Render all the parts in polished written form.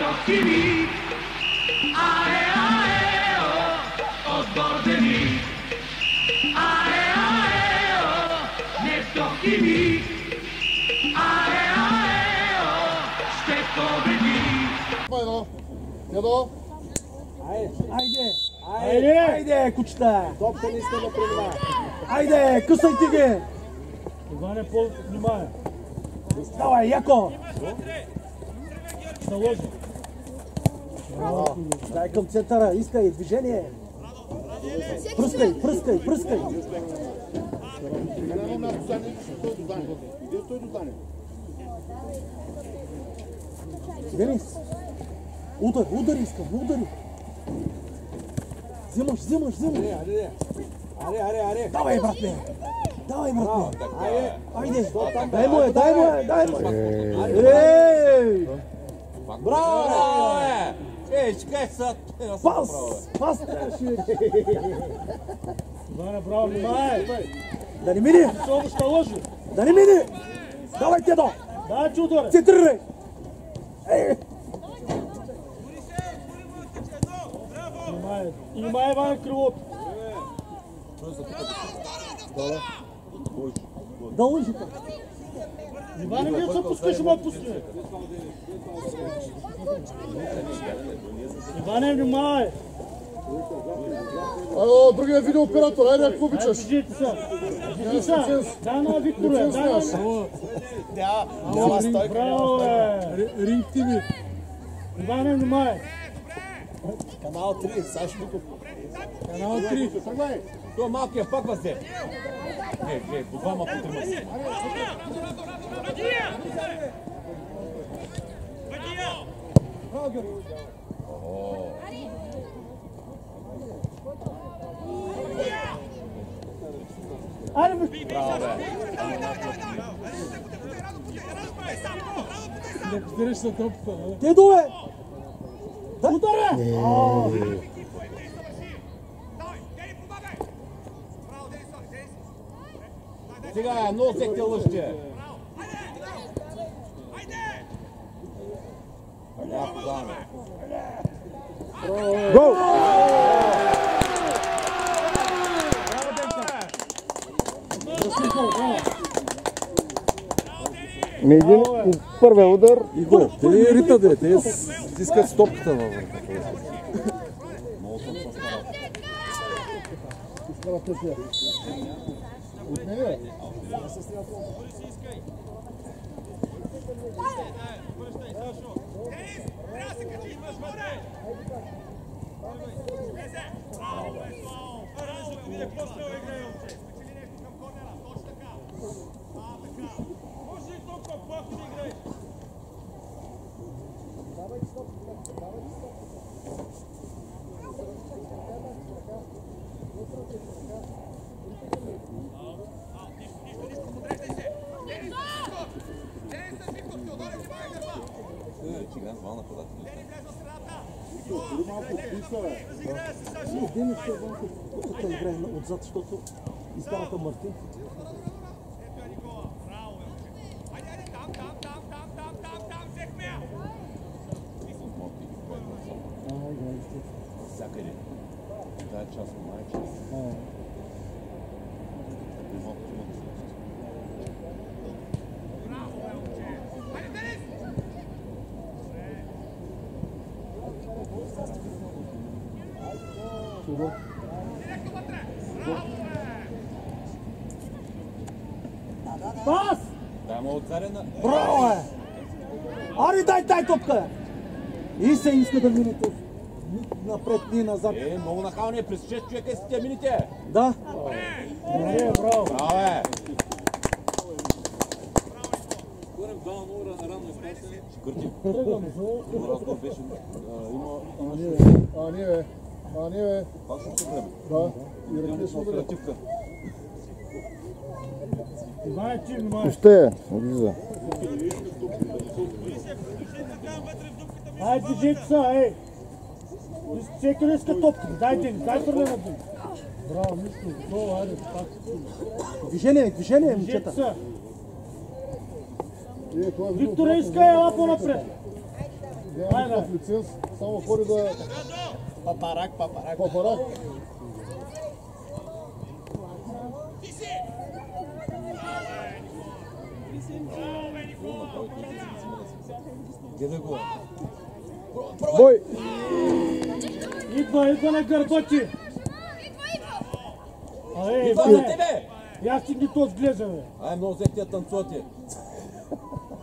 Nestokivik, ae ae o, odbordenik. Ae ae o, Nestokivik, ae ae o, ще победи. Дедо! Айде, кучета! Топка не иска да принимава. Айде, късайте ги! Иване, по-внимай. Давай, яко! Наложи. Дай към центъра, искай движение! Пръскай! Едно място за него, той до Дани. Иде той до Дани. Денис! Удари искам, удари! Взимаш! Аре! Давай, братле! Айде! Дай му е! Ей! Браво, бе! Ей, чекай сега. Пас! Иване, браво, внимай. Да не мине! Много ще лъжи. Да не мине! Давай, Тедо! Дай, че ударе. Центрирай! Внимай, Иване, крилото. Да лъжи! Иване, вие се пускаш, ма пусти. Иване, внимай. Ало, другия видеооператор, айде, ако обичаш. Движите се. Дай на Викторе. Няма стойка. Браво, бе. Ринг ТВ. Иване, внимай. Канал 3, Саш Биков. Канал 3. Тръгвай. Това малкият пак възе. По двама, по трима си. Айде, бе. Браво, бе. Не подираш на топка. Тедо, бе! Ударе! Сега, много взехте лъжите. Гол! Един първия удар И гол. те ритат, те стискат стопката във върху. От мене, Денис ще вънка, тук играе отзад, защото изкараха Мартин. Всякъде. Това е част от майче. Пас! Дай му от царена. Браво, е! Ари, дай топка! И се иска да мине тук. Ни напред, ни назад. Много нахално е. През 6 човека си тя мините. Да. Браво! Браво, бе! Разговор беше... Ани, бе. Пак ще време. Да. И ръките са ударят. Оперативка. Иване, ти внимай. Ще влиза. Айде, движете се, ей. Всеки ли иска топка? Дай фърля на ден. Браво, нищо. Долу, айде, пак. Движение, Движете момчета. се. Викторе, иска ела по-напред. Няма никакъв лиценз, само ходи да... Папарак. Папарак. Гледай го. Бой! Идва на гърба ти! Идва за тебе! Я си ги то сглеза, бе! Ай, много взех тия танцоти.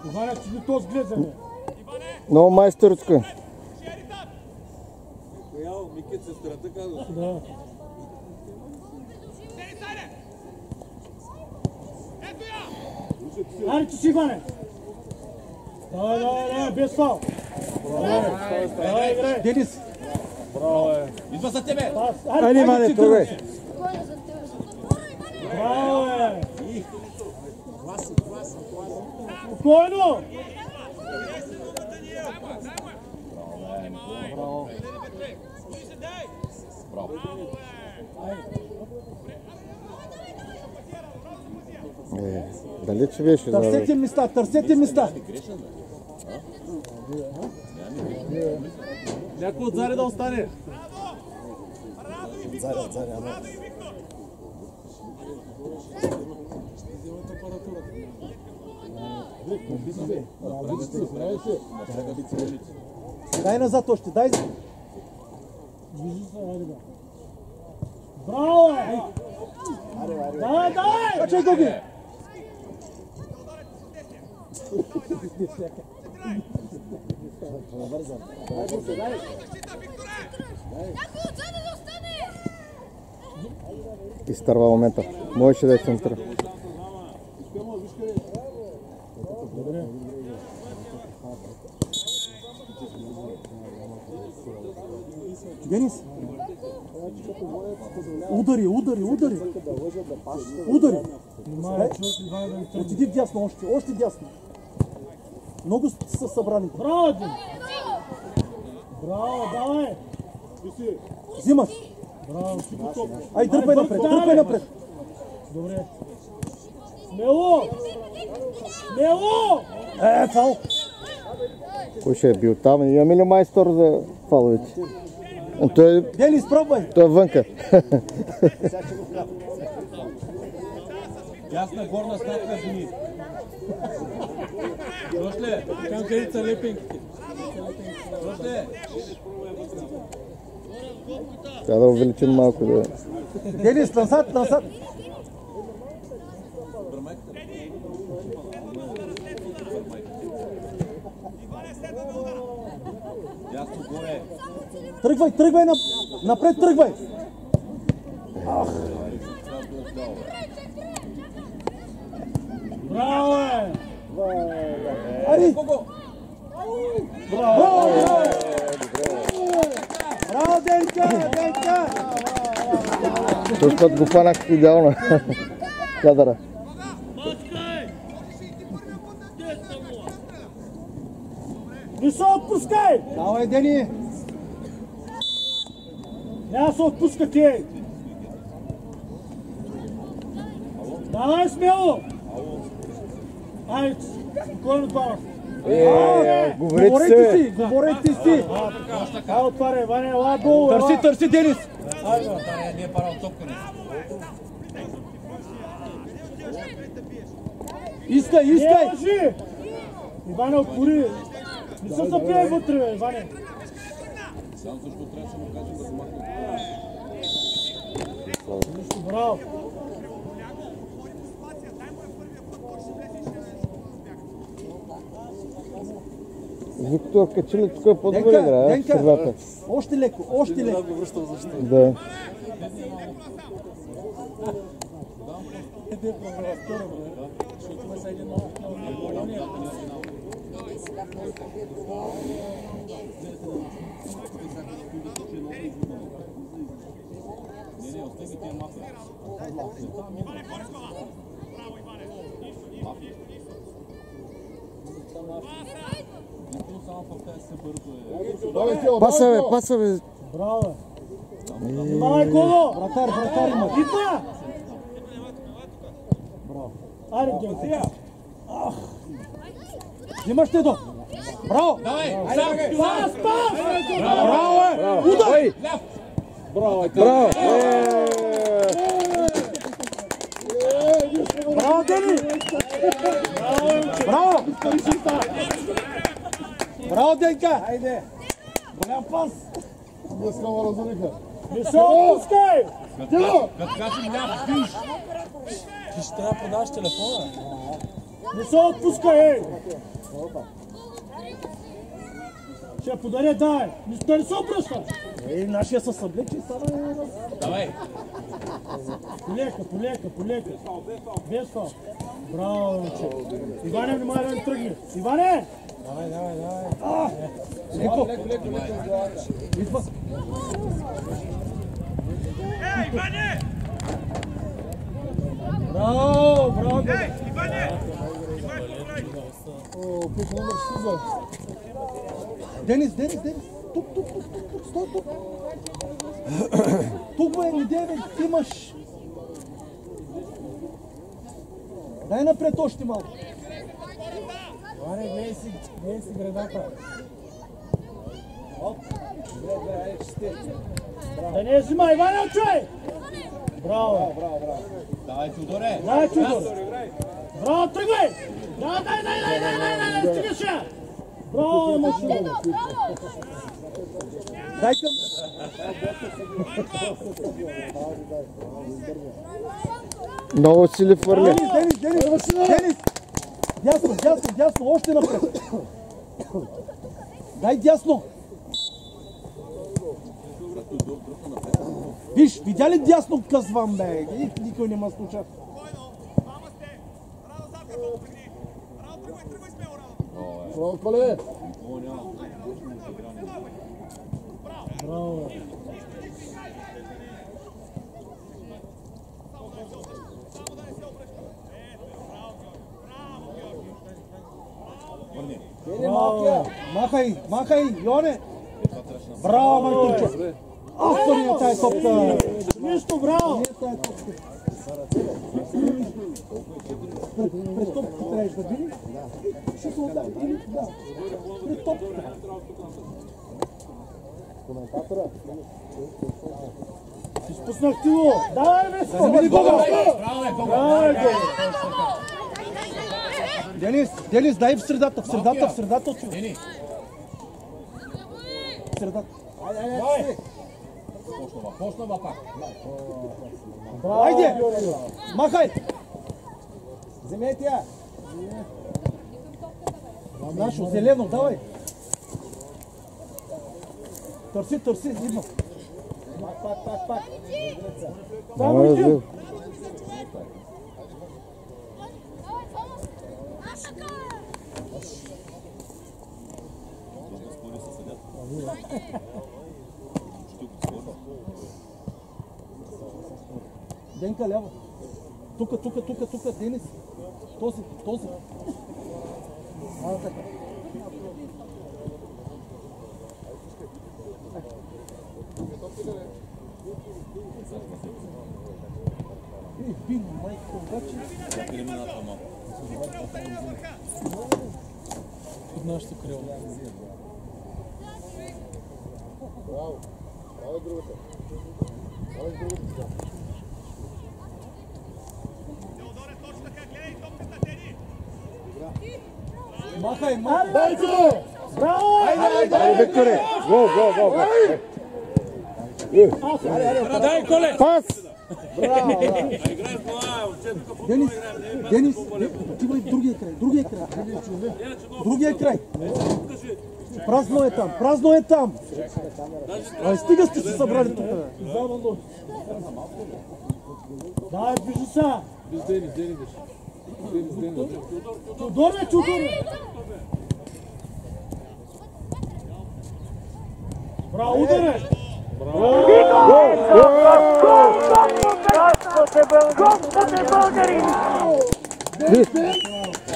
Иване, си ги то сглеза, бе! Много майсторско. Коял, Микит сестрата казва. Да. Аре, ти си, Иване! Давай, без фал! Давай, играй! Денис, Идва за тебе! Айде, Иване, тръгвай. Браво, бе! Спокойно! Далече беше. търсете места. Някой отзади да остане. Дай назад още, дай. Браво, бе! Давай! Качай го ги! Изтърва момента. Можеше да е центъра. Денис! Удари! Отиди в дясно, още дясно. Много са събрани. Браво, Дим! Браво, давай! Взимаш. Браво, си готов. Ай, дърпай напред. Добре. Смело! Фал. Кой ще е бил там? Имаме ли майстор за фаловете? Той Денис, пробвай. е вънка. Ясна горна статка жени. Чуш ли? Там къде са лепенките. Чуш ли? Трябва да увеличим малко. Да. Денис, назад. Ясно горе. Тръгвай, напред тръгвай. Браво, бе! Ари. Браво, Денка! Този път го фанах идеално. Кадъра. Не се отпускай! Давай, Дени! Няма се отпускате! Давай смело! Ай, спокойно двама! Говорете си! Ай, отваряй, Ваня, ела долу! Търси, Денис! Не е парал топкане. Искай! Не лъжи! Иване, отвори! Не се запияй вътре, бе, Иване! Сам също трябваше да му кажа да се махне. Нищо, браво! Виктор, качи ли тук е по-добре играе? Денка! Още леко! Да. Паса бе. Браво! Внимавай, Коло! Вратар има! Идва! Браво! Аре, Генка! Взимаш те до! Браво! Давай! Пас! Браво! Удар! Браво! Браво, Дени! Браво! Браво, Денка! Айде! Голям пас! Днеска ме разориха. Не се отпускай! Като кажем ляв, виж! Ти ще трябва да подаваш телефона. Не се отпускай, ей! Ще подаря, дай! Не се обръщаш! Ей, нашия със съблече и стана... Давай! Полека. Без фал. Браво, момче. Иване, внимай да не тръгне. Иване! Давай. Леко. Идва. Браво. О, пише номер 6. Денис. Тук. Стой тук. Тук бе, не дей, бе, имаш. Дай напред още малко. Гледай си градата. Да не взима, Иване, отчай! Браво! Давай, Чудоре! Дай, Чудор! Браво, тръгвай! Дай, стигаш я! Браво, машина! Дай към... Много сили фърли. Денис! Дясно, още напред. Дай дясно. Виж, видя ли дясно, казвам, бе? Никой не ме слуша. Браво, Коле! Браво! Махай, Йоне! Браво, Мартинчо! Ах, то не е тая топка! Нищо, браво! Пред топката трябваш да били? Ще се отдай, или? Да. Пред топката. Изпуснах ти го! Давай, бе! Замени Гога! Браво, Денис, дай в средата, в средата. Дени! В средата. Почнава пак! Айде! Махай! Вземете я! Нашо, зелено, давай! Търси, идва! Пак! Денка ляво. Тука, Денис. Този. Така. Бин, майко, обаче. Под нашето крило. Браво, другата. Махай! Дайте! Браво! Айде, Викторе! Го! Дай, Коле! Пас! Денис, отивай в другия край. Празно е там. Стига сте се събрали тук. Дай, движи са! Денис. Чудор! Браво, ударе!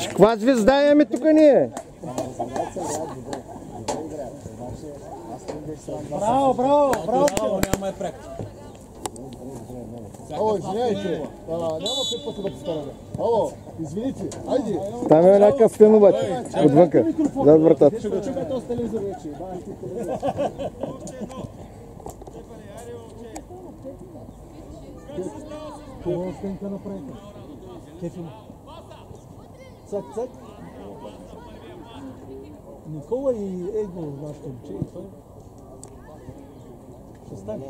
Каква звезда имаме тук ние? Браво! Няма е прек. Ало, извиняйте. Няма 5 пъти да повтаряме. Ало, извините. Айде. Там е някакъв стен обаче. Отвънка. Зад вратата. Чакай този телевизор вече. Това стенка направиха. Кефим. Цак, цак. Никола и Его, нашето момче. Ще стане.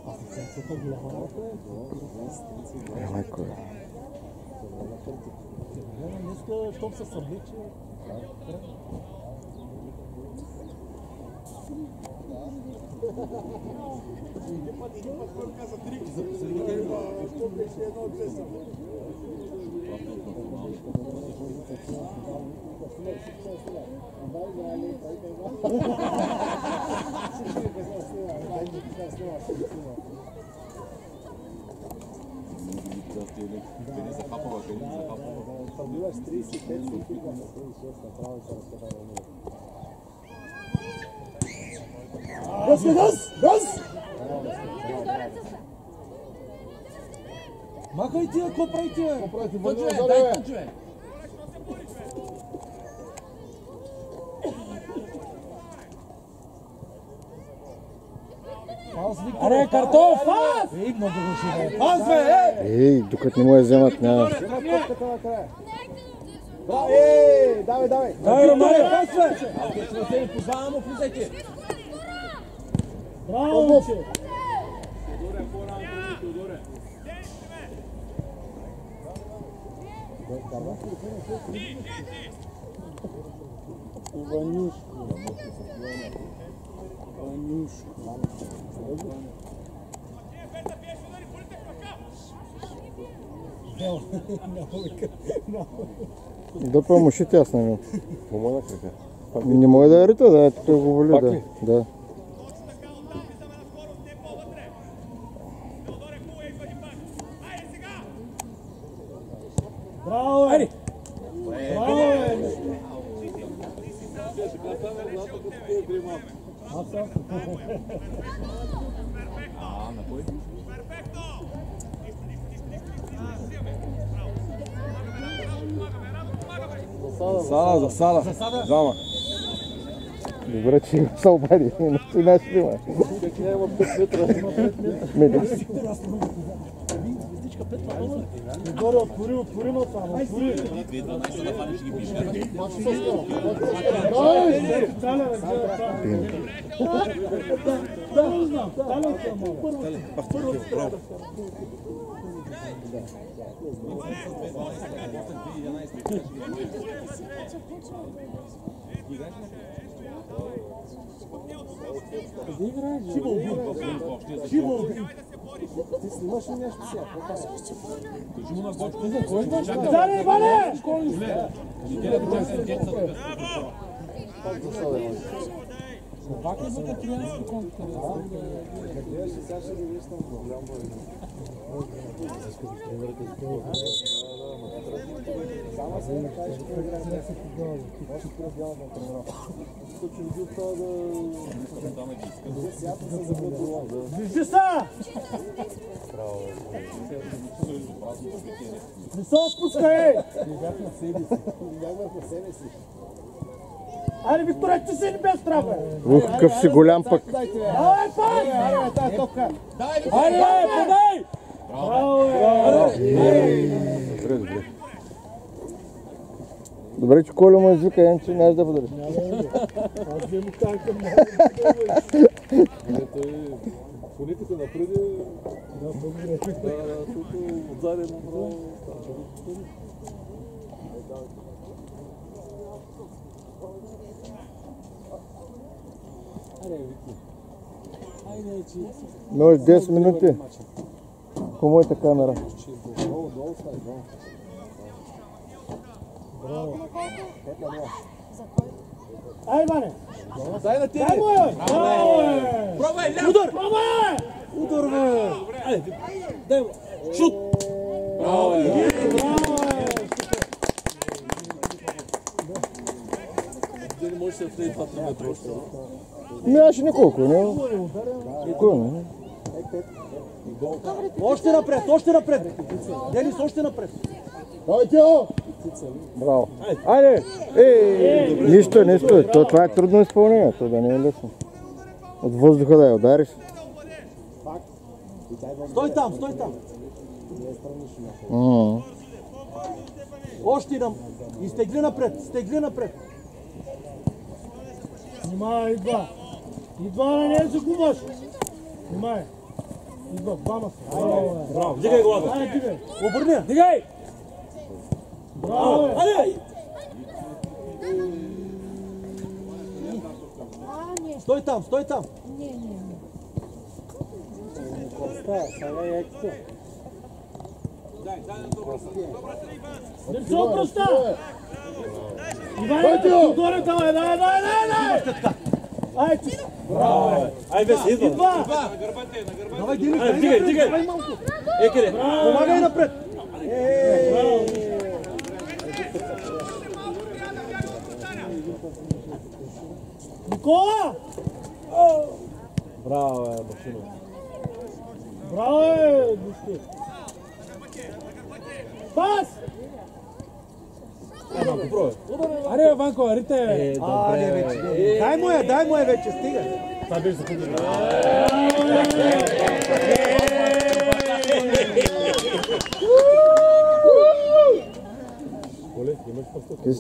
Асистенцията голяма работа е. Майко. Днеска, щом се събличе. Газ! Махай тия, какво правите? Аре, картоф! Ей, много го шибе! Ей, докато не му я вземат, няма. Давай! Давай, Романе, пасвай! Познавам, влизайте! Браво, момче! Да помушите аз на него. Не мога да рита, да, той го воли, да. Браво, Ери! Браво, Ери! На кой? За сада. Зама. Добре, че го се обади. Иначе наши има. Няма 5 метра. Горе, отвори ма само. Отвори. 2-12 да панеш ги пише. Да, знам. Шиво уби. Ти снимаш ли нещо сега? Кажи му на Гочко. Заре, Ване! Пак е за катриански контакт. Сега ще ги виждам голям бой. Само се да кажеш, че играе не се подава. Може да пробява на тренировка. Точно бил това да... Сията се забива. Вижди са! Не се спускай! Бях на себе си. Айде, Виктория, ти си не без страх, бе! Ух, какъв си голям пък. Давай, пак! Айде, тази топка. Айде, подай! Браво, Добре. Добре, че Коля му извика, иначе нямаш да подариш. Аз ви му казах към него. Пониката напреди. Защото отзади направо. Но 10 минути. По моята камера. Ай, Ване! Дай на тебе! Дай му я! Браво, е! Пробвай, ляв! Удар! Пробвай! Удар, бе! Айде, дай му! Шут! Браво, е! Ти не можеш да влезе това 3 метра още. Нямаше николко, не? Спокойно. Още напред, още напред. Денис, още напред. Браво. Айде! Нищо, нищо. Това е трудно изпълнение. Това да не е лесно. От въздуха да я удариш. Стой там, стой там. Още идам. И стегли напред, стегли напред. Внимай, идва. Идва, не загубаш. Внимай. Идва, двама са. Браво, дигай главата. Айде, дигай. Обърни. Дигай! Браво, бе. Айде! Стой там, стой там. Дърцо, проста. Иване, отгоре, давай, дай. Айде, че. Ай, бе, си идва. Идва. Давай, Денис, Айде, дигай, дигай. давай малко. Къде? Помагай напред. Никола! Браво, Башинов. Браво, Бушки. Пас! Аре, Ванко, арите! Аре, вече. Дай му я вече, стига. Това беше секунди.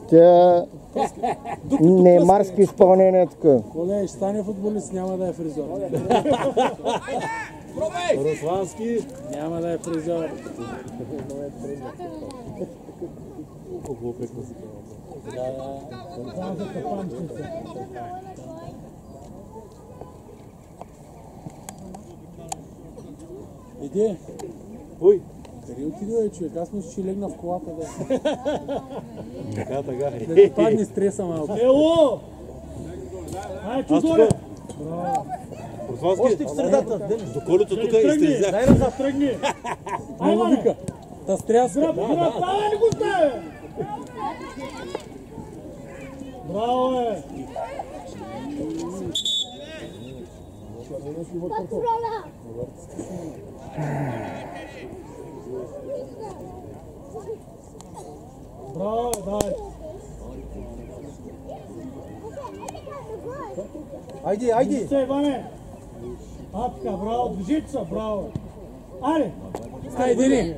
Тя неймарски изпълнение тук. Коле, ще стане футболист, няма да е фризор. Руслански. Няма да е фризор. Иди. Ой. Къде отиде, човек? Аз мисля, че легна в колата да. Така. Да ти падне стреса малко. Ело! Айде, отгоре. Руслански. Още в средата, Денис. До колето тук изтрезя. Дай назад. Тръгни. Много вика. Та стряска. Става ли го ставя? Браво, бе. Браво, дай. Айде. Се, Иване. Апка, браво, движите се, браво. Аре. Стай, Дени.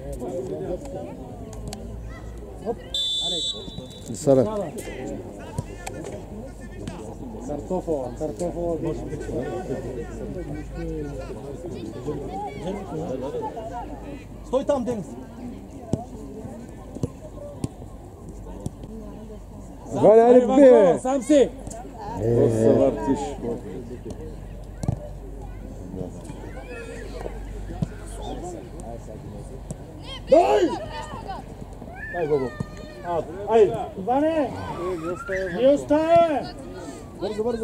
Сара. Картофола. Стой там, Денис. Валя, Ванко, сам си. Се въртиш. Дай, Гого. Ай! Иване. Не оставя.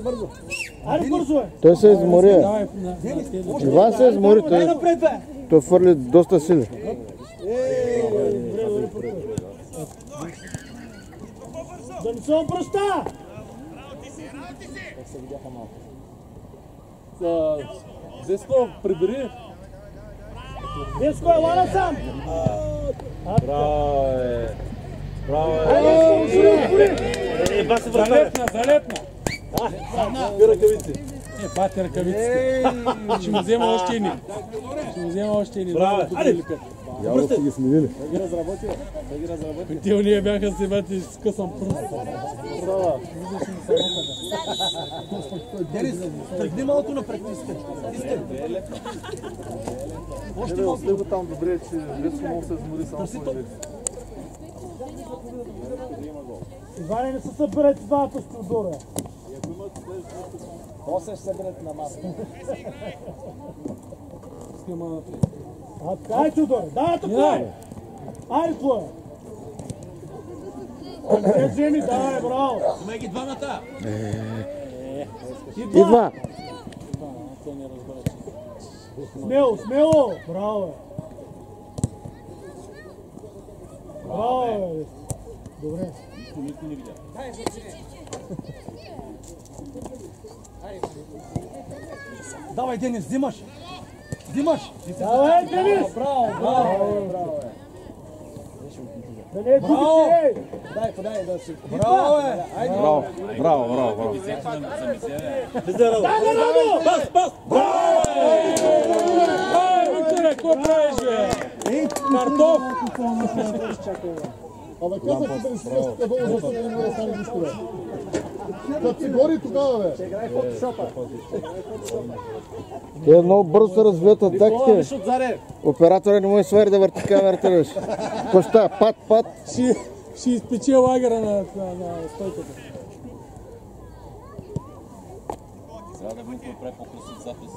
Бързо. Аре, бързо, бе. Той се измори. Давай на Иван се измори. Дай Той напред, бе. фърли доста сили. Да не се обръща. Зеско, прибери. Деско, елана сам. Браво, Ба се Залепна. ръкавици. Бати ръкавиците. Ще му взема още едни. Браво, айде. Явно си ги смирили. Те уния бяха се бати с късан пръст. Денис, тръгни малко напред. Искай. Още малко. Него там добре, че Леско много се измори само Търси топ. Иване, не се съберете двамата с Теодора. После ще съберете на маса. Ай, Теодора, дай така. Айде, твоя. Не вземи, давай, браво. Имай ги двамата. Идва. Смело. Браво, бе. Браво, бе. Добре. Давай, Денис, взимаш. Взимаш. Давай, Денис! Браво. Да не е губите, Подай да си. Браво, бе. Айде. Браво. Дай на Радо! Пас! Викторе, какво правиш, бе? Картоф! Абе, казах ти да не си кажеш тук долу, защото не може да стане нищо, бе. Като си гори тогава, бе. Играй фотошопа. Те много бързо се развият атаките. Виж отзаре. Оператора не може да свари да върти камерата, виж. Коста, пат. Ще изпече лагера на стойката. Трябва да бъде направи по-красив запис.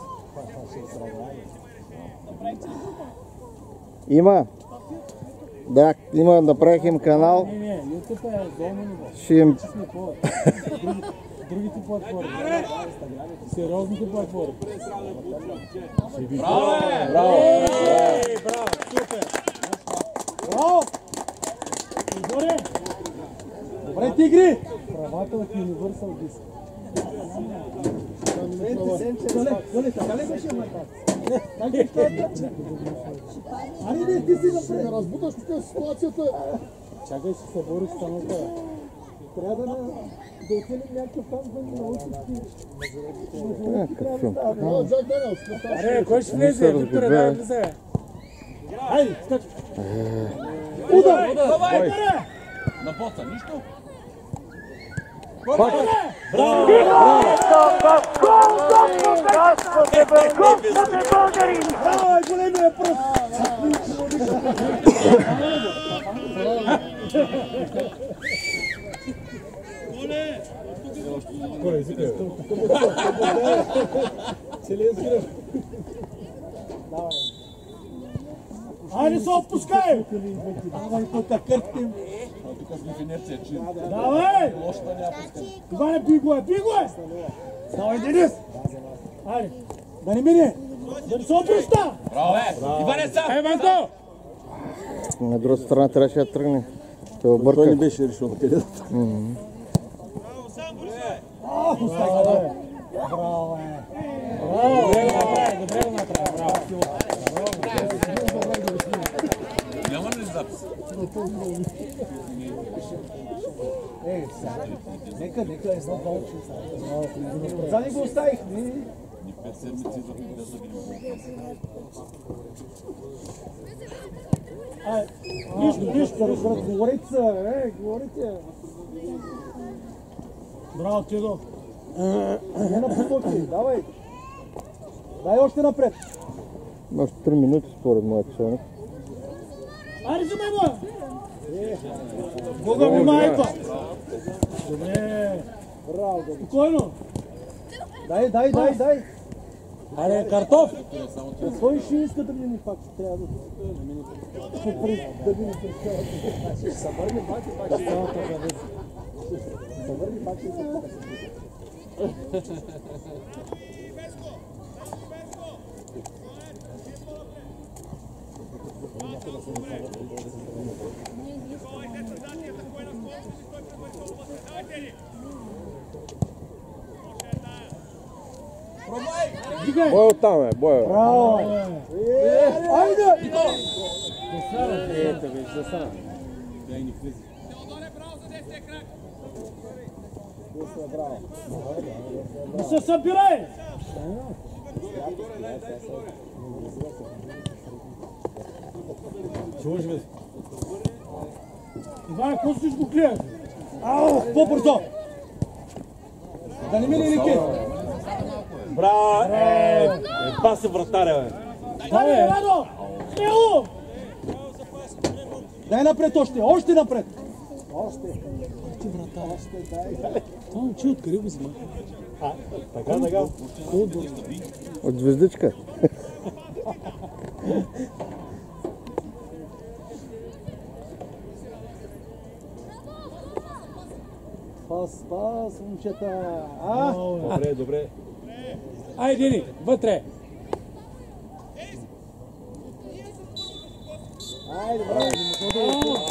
Има, направих им канал. Не, YouTube е долно ниво. Ще им... Другите платформи. Сериозните платформи. Браво! Браво. Отгоре! Добре, тигри. Правата от Universal Disc. Голи, така ли беше мъка? Аре, ти си напред. Не разбуташ тук ситуацията. Чакай, ще се бориш с самата. Трябва да оценим някакъв там, да ни научиш. Какъв филм? Джак Даниелс. Аре, кой ще влезе? Викторе, дай влезе. Хайде, скач. Удар! На боца, нищо? Браво, е големия пръст. Айде се отпускай! Давай тук къртим. Тук сме в инерция, че Давай! лошата няма пускане. Иване, биго е! Давай, Денис. Айде! Да не мине. Да не се обръща! Браво, бе! Иване сам! Еванто! На друга страна трябваше да тръгне. Той обърка. не беше решил на къде. Браво, е. Добре го направи. Браво. Няма ли запис? Нека едно болче. Отзади го оставих. Ни 5 седмици за да ги Нищо, говорите се, говорите. Браво, Тидо! Не на потоци, давай. Дай още напред. Още 3 минути според моят часовник. Айде, взимай го! Бога ми майка! Добре! Браво, Спокойно! дай. Аре, картоф! Той ще иска да мине пак, ще трябва да мине през цялата. Ще се върне пак и пак ще цялата завезе. Ще се върне пак и се Бой оттам е, бой. Браво! Айде! Не се събирай! Иван, какво си го гледаш? Ау, по-бързо! Да не мине Лики! Браво! Паси вратаря, бе! Дай, Радо! Смело! Дай напред още напред! Това момче откъде го взима? Така. От звездичка. Пас, момчета! Добре. Айде, Дени, вътре! Айде, браво!